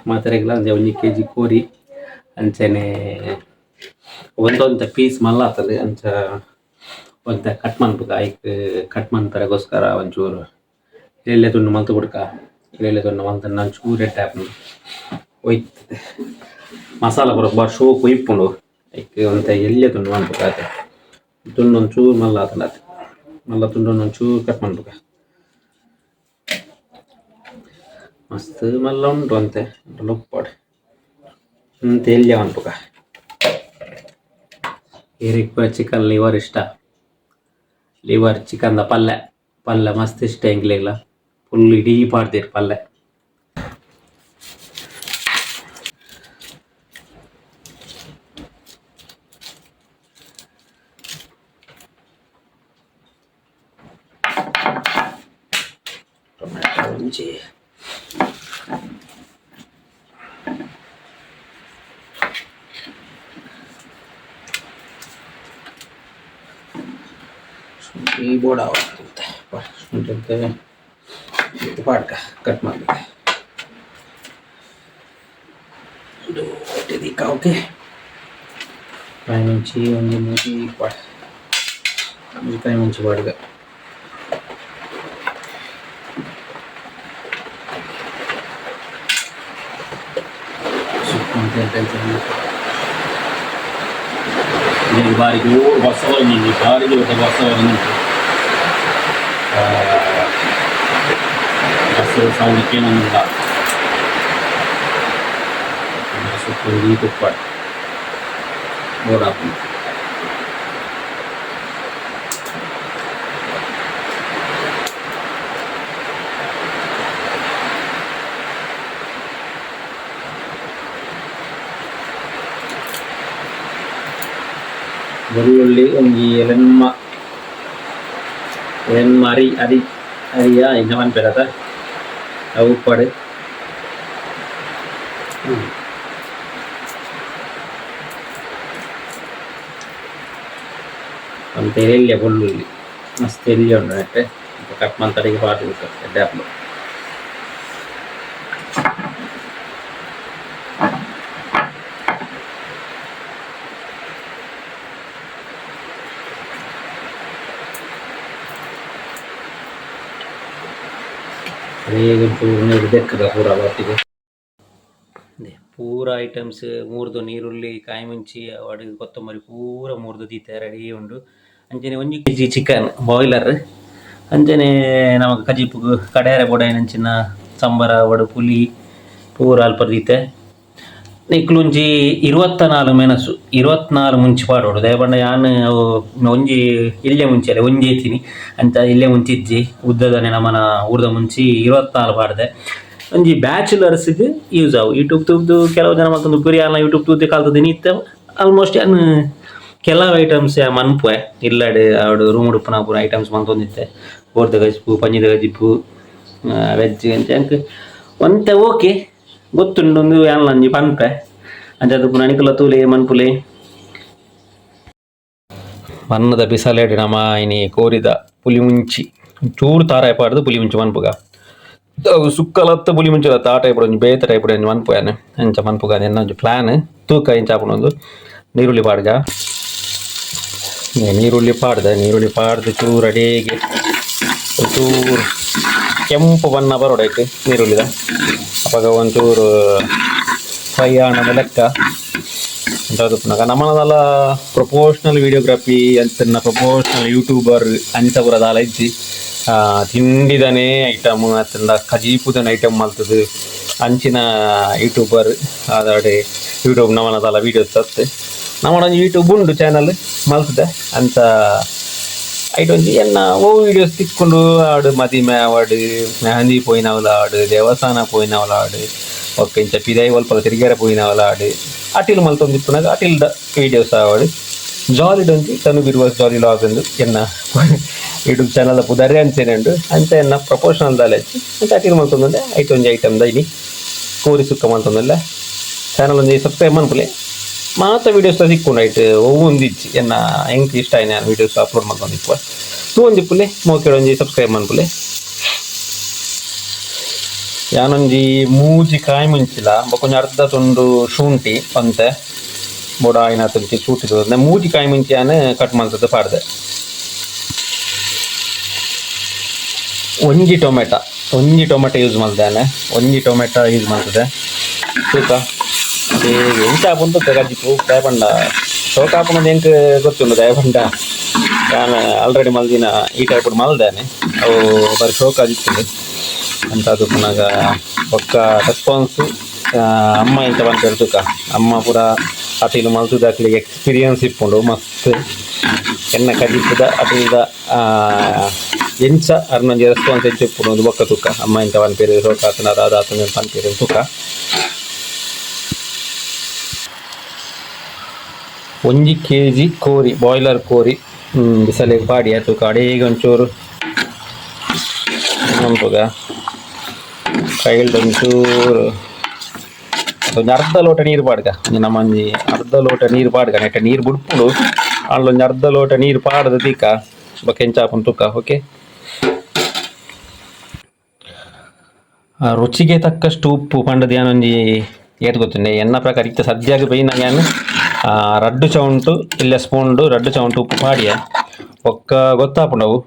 ಮಾತ್ರೆಗಳ 1 kg ಕೋರಿ ಅಂಚನೆ ಒಂದೊಂದು ಪೀಸ್ ಮಲ್ಲಾತದೆ ಅಂಚ ಒಂದ ಕಟ್ ಮನ್ಪುಗ ಐಕ್ ಕಟ್ ಮನ್ಪರೆಗೋಸ್ಕರ ಒಂಚೂರು ಇಲ್ಲೆಲ್ಲೆ ತುಂಡು ಮಲ್ತು ಬಿಡ್ಕ ಇಲ್ಲೆಲ್ಲೆ ತುಂಡು ಮಲ್ತು ನಾನು ಚೂರು ಎಟ್ಟ ಹಾಕೊಂಡು ಒಯ್ತದೆ ಮಸಾಲ ಬರೋಬ್ಬರ ಶೋಕು ಇಪ್ಪುಂಡು ಐಕ್ ಒಂತ ಎಲ್ಲೆ ತುಂಡು ಮನ್ಪುಗ ಅದೇ ತುಂಡು ಒಂಚೂರು ಮಲ್ಲಾತಲ್ಲ ಅದು ಮಲ್ಲ ತುಂಡು ಒಂಚೂರು ಕಟ್ ಮನ್ಪುಗ ಮಸ್ತ್ ಮಲ್ಲ ಉಂಟು ಅಂತೆ ಲೊಪ್ಪಾಡು ಅಂತ ಎಲ್ಲಿ ಅನ್ಪುಗ ಏರಿಕ್ ಚಿಕನ್ ಲಿವರ್ ಇಷ್ಟ ಲಿವರ್ ಚಿಕನ್ದ ಪಲ್ಯ ಮಸ್ತ್ ಇಷ್ಟ ಎಂಗ್ಲಿಲ್ಲ ಫುಲ್ ಇಡೀ ಪಾಡ್ತೀರಿ ಪಲ್ಯ ಟೊಮೆಟೊ ಒಂಚಿ ಶುಂಠಿ ಬೋಡಾವಂತೆ ಶುಂಠಿ ಪಾಡ್ಕ ಕಟ್ ಮಾಡಬೇಕು ಇದು ತಿಕ್ಕ ಓಕೆ ಕಾಯಿ ಮುಂಚಿ ಒಂದು ಮೂತಿ ಪಾಡ್ ಕಾಯಿ ಮುಂಚಿ ಪಾಡ್ಗ ಬಾರಿಗೆ ಬಸವನಿ ಬಾರಿಗೆ ಬಸವನಿ ಬಸವ ಸೌಂಡಕ್ಕೆ ಏನಿಲ್ಲ ಸುತ್ತ ತುಪ್ಪ ಬೋಡಾಕು ಬೆಳ್ಳುಳ್ಳಿ ಒಂಜಿ ಎಲೆನ್ಮ ಅರಿಯ ಇನ್ನ ಮನ್ಪೆರತ ಉಪ್ಪಡು ಅಂತ ಎಲ್ಲಿ ಬೆಳ್ಳುಳ್ಳಿ ಮಸ್ತ್ ಎಲ್ಲಿ ಉಂಟು ನೆಟ್ಟೆ ಕಟ್ ಮಂತಡಿಗೆ ಪಾಟಿ ಬಿಟ್ಟು ಡ್ಯಾಪ್ಲು ಪೂರ ಐಟಮ್ಸ್ ಮೂರ್ದು ನೀರುಳ್ಳಿ ಕಾಯಿ ಮುಂಚಿ ಅಡಿಗೆ ಕೊತ್ತಂಬರಿ ಪೂರ ಮೂರ್ದು ದೀತೆ ರೆಡಿ ಉಂಡು ಅಂಚನೆ 1 kg ಚಿಕನ್ ಬಾಯ್ಲರ್ ಅಂಚನೆ ನಮಗೆ ಕಜಿಪು ಕಡಾರೆ ಬೊಡಾಯಿನಂಚಿನ ಸಂಬರ ಒಡು ಪುಲಿ ಪೂರ ಅಲ್ಪ ದೀತೆ ನಿಕ್ಲುಂಜಿ 24 ಮೆಣಸು 24 ಮುಂಚಿ ಪಾಡೋಡು ದಯಪಂಡ ಯಾನು ಒಂಜಿ ಇಲ್ಲೇ ಮುಂಚೆ ಅಲ್ಲ ಒಂಜಿ ಎತ್ತೀನಿ ಅಂತ ಇಲ್ಲೇ ಮುಂಚಿಜ್ಜಿ ಉದ್ದದನೆ ನಮ್ಮನ ಊರ್ದ ಮುಂಚಿ 24 ಪಾಡ್ದೆ ಒಂಜಿ ಬ್ಯಾಚುಲರ್ಸ್ಗೆ ಯೂಸ್ ಆವು ಯೂಟ್ಯೂಬ್ ತೂದು ಕೆಲವು ಜನ ಮತ್ತೊಂದು ಪುರಿಯಾಲ ಯೂಟ್ಯೂಬ್ ತೂದು ಕಲ್ತದ್ದು ನಿತ್ತ ಆಲ್ಮೋಸ್ಟ್ ಯಾನು ಕೆಲವು ಐಟಮ್ಸ್ ಮನ್ಪುವೆ ಇಲ್ಲಡೆ ಅವಡು ರೂಮ್ ಉಡುಪುನ ಪೂರ ಐಟಮ್ಸ್ ಮಂತೊಂದಿತ್ತೆ ಬೋರ್ದ ಗಜಿಪು ಪಂಜಿದ ಗಜಿಪು ವೆಜ್ ಅಂತ ಒಂತ ಓಕೆ ಗೊತ್ತುಂಡು ಒಂದು ಯಾನ್ ಅಂಜಿ ಪನ್ಪೆ ಅಂಚದು ಪುನ ಅಣಿಕುಲ ತೂಲೆ ಮನ್ಪುಲೆ ಮನ್ನದ ಬಿಸಲೆಡ್ ನಮ ಇನಿ ಕೋರಿದ ಪುಲಿ ಮುಂಚಿ ಚೂರು ತಾರಾಯ ಪಾಡ್ದು ಪುಲಿ ಮುಂಚಿ ಮನ್ಪುಗ ಸುಕ್ಕಲತ್ತ ಪುಲಿ ಮುಂಚಿಲತ್ತ ಆ ಟೈಪ್ ಒಂಜಿ ಬೇತ ಟೈಪ್ ಒಂಜಿ ಮನ್ಪುಯಾನೆ ಎಂಚ ಮನ್ಪುಗ ಎನ್ನ ಒಂಜಿ ಪ್ಲಾನ್ ತೂಕ ಇಂಚ ಆಪುನೊಂದು ನೀರುಳ್ಳಿ ಪಾಡ್ಗ ನೀರುಳ್ಳಿ ಪಾಡ್ದು ಚೂರು ಅಡೇಗೆ ಚೂರು ಕೆಂಪು ಬಣ್ಣ ಬರೋಡೈತೆ ನೀರುಳ್ಳಿದ ಅವಾಗ ಒಂಚೂರು ಫ್ರೈ ಆಣ ಲೆಕ್ಕ ಅಂಥದ್ದು ಪುನಃ ನಮ್ಮನದಲ್ಲ ಪ್ರೊಫೆಷ್ನಲ್ ವಿಡಿಯೋಗ್ರಫಿ ಅಂಚನ ಪ್ರೊಫೆಷ್ನಲ್ ಯೂಟ್ಯೂಬರ್ ಅಂಚ ಪುರದಾಲ ಇಜ್ಜಿ ತಿಂಡಿದನೇ ಐಟಮ್ ಅತ್ತಂದ ಕಜೀಪುದನ ಐಟಮ್ ಮಲ್ತದು ಅಂಚಿನ ಯೂಟ್ಯೂಬರ್ ಆದಾಡೆ ಯೂಟ್ಯೂಬ್ ನಮ್ಮನದಲ್ಲ ವೀಡಿಯೋಸ್ ತತ್ತೆ ನಮ್ಮನೊಂದು ಯೂಟ್ಯೂಬ್ ಉಂಡು ಚಾನಲ್ ಮಲ್ತದೆ ಅಂತ ಐಟೊಂಜಿ ಎನ್ನ ಓ ವೀಡಿಯೋಸ್ ತಿಕ್ಕೊಂಡು ಆಡು ಮದಿಮೆ ಆವಡು ಮೆಹಂದಿ ಪೋಯಿನವಲ ಆಡು ದೇವಸ್ಥಾನ ಪೋಯಿನವಲ ಆಡು ಒಕ್ಕ ಇಂಚ ಪಿದಾಯಿ ಒಲ್ಪಲ ತಿರುಗೇರ ಪೋಯಿನವಲ ಆಡು ಅಟಿಲ್ ಮಲ್ತೊಂದಿಪ್ಪುನಾಗ ಅಟಿಲ್ದ ವೀಡಿಯೋಸ್ ಆವಡು ಜಾಲಿಡೊಂಜಿ ತನು ಬಿರುವಾಸ್ ಜಾಲಿ ಲಾಗ್ ಎಂದು ಎನ್ನ ಯೂಟ್ಯೂಬ್ ಚಾನಲ್ ಪುದರ್ರೆ ಅಂಚೆನೆ ಉಂಡು ಅಂಚ ಎನ್ನ ಪ್ರೊಫೆಷನಲ್ ದಾಲೆಚ್ಚಿ ಅಂಚ ಅಟಿಲ್ ಮಲ್ತೊಂದುಂಡೆ ಐಟೊಂಜಿ ಐಟಮ್ ದೈನಿ ಕೋರಿ ಸುಕ್ಕ ಮಲ್ತೊಂದುಲ್ಲ ಚಾನಲ್ ಒಂಜಿ ಸಬ್ಸ್ಕ್ರೈಬ್ ಮನ್ಪುಲೆ ಮಾತ ವೀಡಿಯೋಸ್ ಸಿಕ್ಕೊಂಡು ಐಟು ಒಂದಿಚ್ಚಿ ಎನ್ನ ಹೆಂಗೆ ಇಷ್ಟ ಆಯ್ತು ನಾನು ವೀಡಿಯೋಸ್ ಅಪ್ಲೋಡ್ ಮಾಡ್ಕೊಂಡಿಪ್ಪ ತೂ ಒಂದಿಪ್ಪುಲೆ ಮೋಕೆಡ್ ಒಂಜಿ ಸಬ್ಸ್ಕ್ರೈಬ್ ಮನ್ಪುಲೆ ಯಾನೊಂಜಿ ಮೂಜಿ ಕಾಯಿ ಮುಂಚಿಲ ಬೊಕೊಂಜಿ ಅರ್ಧ ತುಂಡು ಶುಂಠಿ ಪಂತೆ ಬೊಡ ಆಯ್ನ ತುಂಚಿ ಚೂಟಿದ ಮೂಜಿ ಕಾಯಿ ಮುಂಚಿ ಆನೆ ಕಟ್ ಮಾಡ್ತದೆ ಪಾಡ್ದೆ. ಒಂಜಿ ಟೊಮೆಟೊ ಯೂಸ್ ಮಾಡ್ದೇನೆ, ಒಂಜಿ ಟೊಮೆಟೊ ಯೂಸ್ ಮಾಡ್ತದೆ ತೂಕ ಎಂಚ ಆಪುಂಡು ಗಜ್ಜಿಪ್ಪು ದಯಪಂಡ ಶೋಕ ಆಪುನದು ಎಂಕ್ ಗೊತ್ತುಂಡು ದಯಪಂಡ. ನಾನು ಆಲ್ರೆಡಿ ಮಲ್ದಿನ ಈ ಟೈಪ್ ಮಲ್ದೇನೆ ಅವು ಬರೀ ಶೋಕ ಆದಿತ್ತು ಅಂತ. ಅದು ಪುನಃ ಒಕ್ಕ ರೆಸ್ಪಾನ್ಸು ಅಮ್ಮ ಎಂತ ಬಂತ ತೂಕ ಅಮ್ಮ ಪೂರ ಅಟಿಲು ಮಲ್ತದಾಕ್ಲಿಗೆ ಎಕ್ಸ್ಪೀರಿಯನ್ಸ್ ಇಪ್ಪುಂಡು ಮಸ್ತ್ ಎನ್ನ ಕಜಿಪ್ಪದ ಅಟಿಲ್ದ ಎಂಚ ಅರ್ನೊಂಜಿ ರೆಸ್ಪಾನ್ಸ್ ಹೆಚ್ಚು ಇಪ್ಪುಡು ಬೊಕ್ಕ ತೂಕ ಅಮ್ಮ ಎಂತ ಪನ್ಪೇರು ಶೋಕ ಆತನ ಅದಾದ ಆತನ ಪನ್ಪೇರು ತೂಕ. ಒಂಜಿ kg ಕೋರಿ ಬಾಯ್ಲರ್ ಕೋರಿ ಬಿಸಲಿಗೆ ಪಾಡಿ ತೂಕ ಅಡೇಗೆ ಒಂಚೂರು ನೆನಪುಗ ಕೈಲ್ದು ಒಂಚೂರು ಒಂದು ಅರ್ಧ ಲೋಟ ನೀರು ಪಾಡ್ಗ ನಮ್ಮಂಜಿ ಅರ್ಧ ಲೋಟ ನೀರು ಪಾಡ್ಗ ನೆಟ್ಟ ನೀರು ಬಿಡ್ಪುಡು ಅಲ್ಲೊಂದು ಅರ್ಧ ಲೋಟ ನೀರು ಪಾಡ್ದು ತೀಕ ಬೊಕ್ಕ ಎಂಚಾಪುನ್ ತೂಕ. ಓಕೆ, ರುಚಿಗೆ ತಕ್ಕಷ್ಟು ಉಪ್ಪು ಪಂಡದ ಏನೊಂಜಿ ಏತ್ ಗೊತ್ತುಂಡೆ ಎನ್ನ ಪ್ರಕಾರ ಇತ್ತ ಸದ್ಯಾಗ ಬೈನಾಗ ಏನು ರಡ್ಡು ಚೌಂಟು ಇಲ್ಲ ಸ್ಪೂನ್ಡು ರಡ್ಡು ಚೌಂಟು ಉಪ್ಪು ಪಾಡಿಯ ಒಕ್ಕ ಗೊತ್ತಾಪುಂಡವು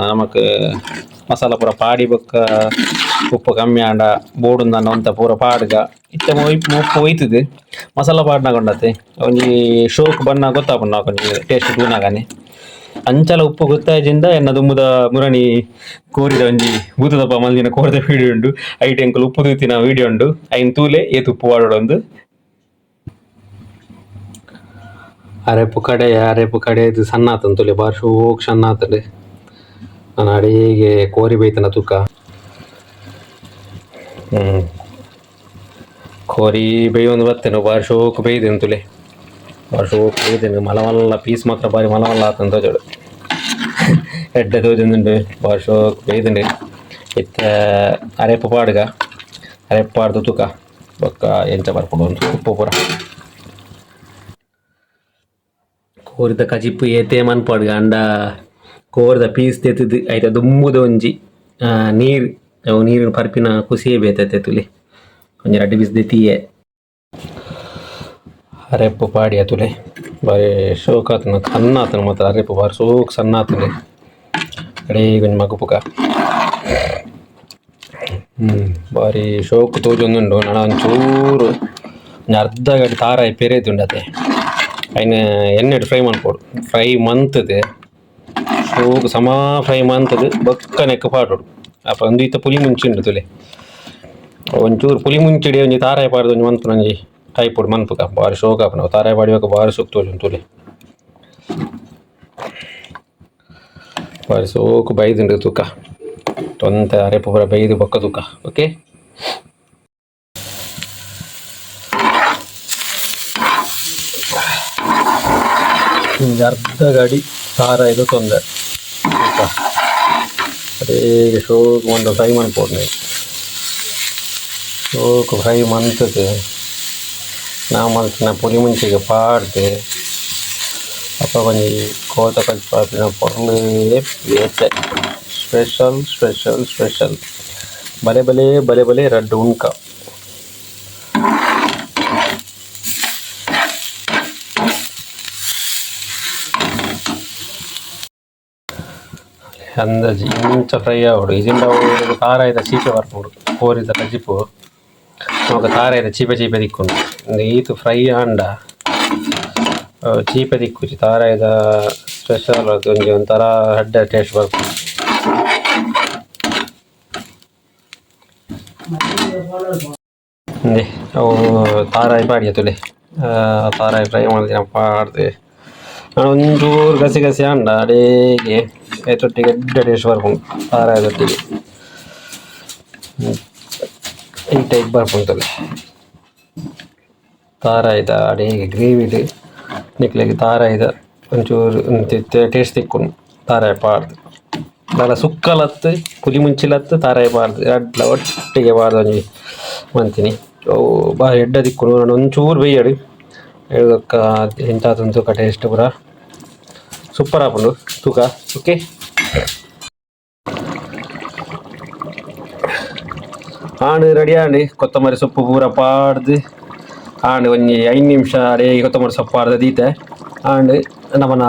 ನಮಕ್ ಮಸಾಲ ಪೂರ ಪಾಡಿ ಬೊಕ್ಕ ಉಪ್ಪು ಕಮ್ಮಿ ಆಂಡ ಬೋಡುಂದನ್ನ ಒಂತ ಪೂರ ಪಾಡ್ಗ ಇತ್ತ ಉಪ್ಪು ಒಯ್ತದೆ ಮಸಾಲ ಪಾಡ್ನಾಗೊಂಡತೆ ಒಂಜಿ ಶೋಕ್ ಬಣ್ಣ ಗೊತ್ತಾಪುಂಡು ನಾಕೊಂಜಿ ಟೇಸ್ಟ್ ತೂನಾಗನೆ ಅಂಚಲ ಉಪ್ಪು ಗೊತ್ತಾಯ್ದಿಂದ ಎನ್ನ ದುಮ್ಮುದ ಮುರಣಿ ಕೋರಿದ ಒಂಜಿ ಬೂತದಪ್ಪ ಮಲ್ದಿನ ಕೋರಿದ ವಿಡಿಯೋ ಉಂಡು ಐಟ್ ಎಂಕಲ್ ಉಪ್ಪು ತೂತಿನ ವಿಡಿಯೋ ಉಂಡು ಐನ್ ತೂಲೆ ಏತು ಉಪ್ಪು ವಾಡೋಡೊಂದು ಅರೆಪು ಕಡೆ ಇದು ಸಣ್ಣ ಆತನ ತುಲೆ ಬಾರಿ ಶೋಕ್ ಸಣ್ಣ ಆತದೆ. ನಾನು ಅಡಿಗೆ ಕೋರಿ ಬೈತನ ತೂಕ ಕೋರಿ ಬೇಯೊಂದು ಬರ್ತೇನೆ ಬಾರಿ ಶೋಕ್ ಬೇಯ್ದೇನು ತುಲೆ ಬಾರಿ ಶೋಕ್ ಬೇಯ್ದೇನೆ ಮಲಮಲ್ಲ ಪೀಸ್ ಮಾತ್ರ ಬಾರಿ ಮಲಮಲ್ಲ ಆತನ ತೋಜೋಡು ಎಡ್ಡೆ ತೋಜೊಂದುಂಡು ಬಾರಿ ಶೋಕ್ ಬೇಯ್ದುಂಡು ಇತ್ತ ಅರೆಪು ಪಾಡ್ಗ ಅರೆಪು ಪಾಡ್ದು ತೂಕ ಬೊಕ್ಕ ಎಂಚ ಬರ್ಕೊಂಡು ಒಂದು ಉಪ್ಪು ಪೂರ ಕೋರಿದ ಕಜಿಪ್ಪು ಏತೇ ಮನ್ಪಾಡ್ಗ ಅಂಡ ಕೋರಿದ ಪೀಸ್ ತೆತ್ತದು ಐತ ದುಮ್ಮುದ ಒಂಜಿ ನೀರು ಅವು ನೀರಿನ ಪರ್ಪಿನ ಕುಸಿಯೇ ಬೇತೈತೆ ತುಲಿ ಒಂಜಿ ರಡ್ಡು ಬೀಸ್ದೆ ತೀಯೆ ಅರೆಪ್ಪು ಪಾಡಿ ತುಲೆ ಬಾರಿ ಶೋಕ್ ಆತನ ಸಣ್ಣ ಆತನ ಮಾತ್ರ ಅರೆಪ್ಪು ಬಾರಿ ಶೋಕ್ ಸಣ್ಣ ಆತಲೆ ಕಡೆ ಕೊಂಚ ಮಗುಪುಗ ಬಾರಿ ಶೋಕ್ ತೋಜೊಂದುಂಡು ನನ ಒಂಚೂರು ಅರ್ಧ ಗಂಟೆ ತಾರಾಯಿ ಪೆರೇದುಂಡತೆ ಅಯ್ನ ಎಣ್ಣೆಡು ಫ್ರೈ ಮನ್ಪೋಡು ಫ್ರೈ ಮಂತದೆ ಶೋಕ್ ಸಮ ಫ್ರೈ ಮಂತದು ಬೊಕ್ಕ ನೆಕ್ಕ ಪಾಡೋಡು ಅಪ್ಪ ಒಂದು ಈತ ಪುಲಿ ಮುಂಚಿಂಡು ತುಲೆ ಒಂಚೂರು ಪುಲಿ ಮುಂಚಿಡಿ ಒಂಜಿ ತಾರಾಯಿ ಪಾಡ್ದು ಒಂಜಿ ಮನ್ಪುನ ಒಂಜಿ ಟೈಪ್ ಮನ್ಪುಗ ಬಾರಿ ಶೋಕ್ ಆಪುನ ತಾರಾಯಿ ಪಾಡಿವಾಗ ಬಾರಿ ಶೋಕ್ ತೋಜುಂಡು ತುಲೆ ಬಾರಿ ಶೋಕ್ ಬೈದುಂಡು ತೂಕ ತೊಂತೆ ಅರೆಪು ಪೂರ ಬೈದು ಬೊಕ್ಕ ತೂಕ. ಓಕೆ, ಅರ್ಧ ಗಡಿ ಸಾರಾಯಿದು ತೊಂದರೆ ಅದೇ ಶೋಕ್ ಒಂದು ಫ್ರೈ ಮನ್ಪೋಡ್ನೆ ಶೋಕ್ ಫ್ರೈ ಮಂತದೆ ನಾ ಮಲ್ತಿನ ಪುಲಿ ಮುಂಚಿಗೆ ಪಾಡ್ದೆ ಅಪ್ಪ ಒಂಜಿ ಕೋತ ಕಲ್ಪಾಪಿನ ಪೊರ್ಲೇ ಬೇತೆ ಸ್ಪೆಷಲ್ ಬಲೆ ರಡ್ಡು ಉಣ್ಕ ಅಂದಾಜಿ ಇಂಚ ಫ್ರೈ ಆವಡು ಇದಿಂದ ತಾರಾಯ್ದ ಚೀಪೆ ಬರ್ಬೋದು ಕೋರಿದ ಕಜಿಪ್ಪು ನಮಗೆ ತಾರಾಯ್ದ ಚೀಪೆ ದಿಕ್ಕೊಂಡು ಈತು ಫ್ರೈ ಆಂಡ ಚೀಪೆ ದಿಕ್ಕುಜಿ ತಾರಾಯ್ದ ಸ್ಪೆಷಲ್ ಅದು ಒಂಜಿ ಒಂಥರ ಹಡ್ಡ ಟೇಸ್ಟ್ ಬರ್ಬೋದು. ಅವು ತಾರಾಯಿ ಪಾಡಿಯ ತುಲೆ ತಾರಾಯಿ ಫ್ರೈ ಮಾಡಿದ ಪಾಡ್ದೆ ನಾನು ಒಂಚೂರು ಗಸಿ ಆಂಡ ಅಡೇಗೆ ಐತೊಟ್ಟಿಗೆ ಎಡ್ಡ ಟೇಸ್ಟ್ ಬರ್ಕೊಂಡು ತಾರಾಯದೊಟ್ಟಿಗೆ ಈ ಟೈಪ್ ಬರ್ಕೊಂತಲೆ ತಾರಾಯ್ದ ಅಡೇಗೆ ಗ್ರೇವಿದು ನಿಕ್ಲೆಗೆ ತಾರಾಯ್ದ ಒಂಚೂರು ಟೇಸ್ಟ್ ತಿಕ್ಕೊಂಡು ತಾರಾಯಿ ಪಾಡ್ದು ದಾಲ ಸುಕ್ಕಲತ್ತು ಪುಲಿ ಮುಂಚಿಲತ್ತು ತಾರಾಯಿ ಪಾಡ್ದು ಅಡ್ಲ ಒಟ್ಟಿಗೆ ಪಾಡ್ದು ಒಂಜಿ ಮಂತೀನಿ ಅವು ಬಾರಿ ಎಡ್ಡ ದಿಕ್ಕುಡು ನಾನು ಒಂಚೂರು ಬೇಯಡು ಹೇಳಕ್ಕ ಎಂತಾತಂದು ತೂಕ ಟೇಸ್ಟ್ ಪೂರ ಸೂಪರ್ ಆಪುಂಡು ತೂಕ. ಓಕೆ, ಆಂಡ್ ರೆಡಿ ಆಂಡ್ ಕೊತ್ತಂಬರಿ ಸೊಪ್ಪು ಪೂರ ಪಾಡ್ದು ಆಂಡ್ ಒಂಜಿ 5 ನಿಮಿಷ ಅಡೇ ಕೊತ್ತಂಬರಿ ಸೊಪ್ಪು ಪಾಡ್ದು ದೀತೆ ಆಂಡ್ ನಮ್ಮನ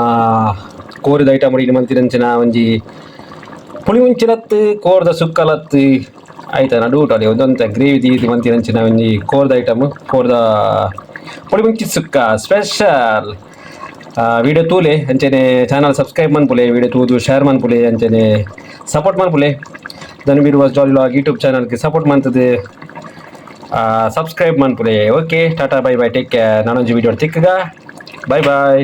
ಕೋರಿದ ಐಟಮ್ ರೆಡಿ ಮಂತಿರಂಚಿನ ಒಂಜಿ ಪುಳಿ ಮುಂಚಿನತ್ತು ಕೋರ್ದ ಸುಕ್ಕಲತ್ತು ಆಯ್ತಾ ಡೂಟ್ ಅಡಿ ಒಂದೊಂದು ಗ್ರೇವಿ ದೀದಿ ಮಂತಿರಂಚಿನ ಒಂಜಿ ಕೋರ್ದ ಐಟಮ್ ಕೋರ್ದ ಪುಳಿ ಮುಂಚಿ ಸುಕ್ಕ ಸ್ಪೆಷಲ್ ವಿಡಿಯೋ ತೂಲೆ ಅಂಚನೆ ಚಾನಲ್ ಸಬ್ಸ್ಕ್ರೈಬ್ ಮನ್ಪುಲೆ ವಿಡಿಯೋ ತೂದು ಶೇರ್ ಮನ್ಪುಲೆ ಅಂಚನೆ ಸಪೋರ್ಟ್ ಮನ್ಪುಲೆ ಧನುಬೀರ್ ವಾಸ್ ಜಾಲಿ ವ್ಲಾಗ್ ಯೂಟ್ಯೂಬ್ ಚಾನಲ್ಗೆ ಸಪೋರ್ಟ್ ಮಂತದೆ ಸಬ್ಸ್ಕ್ರೈಬ್ ಮನ್ಪುಲೆ ಓಕೆ ಟಾಟಾ ಬೈ ಬೈ ಟೇಕ್ ಕೇರ್ ನಾನೊಂಜಿ ವಿಡಿಯೋ ತಿಕ್ಕಗ ಬೈ ಬಾಯ್.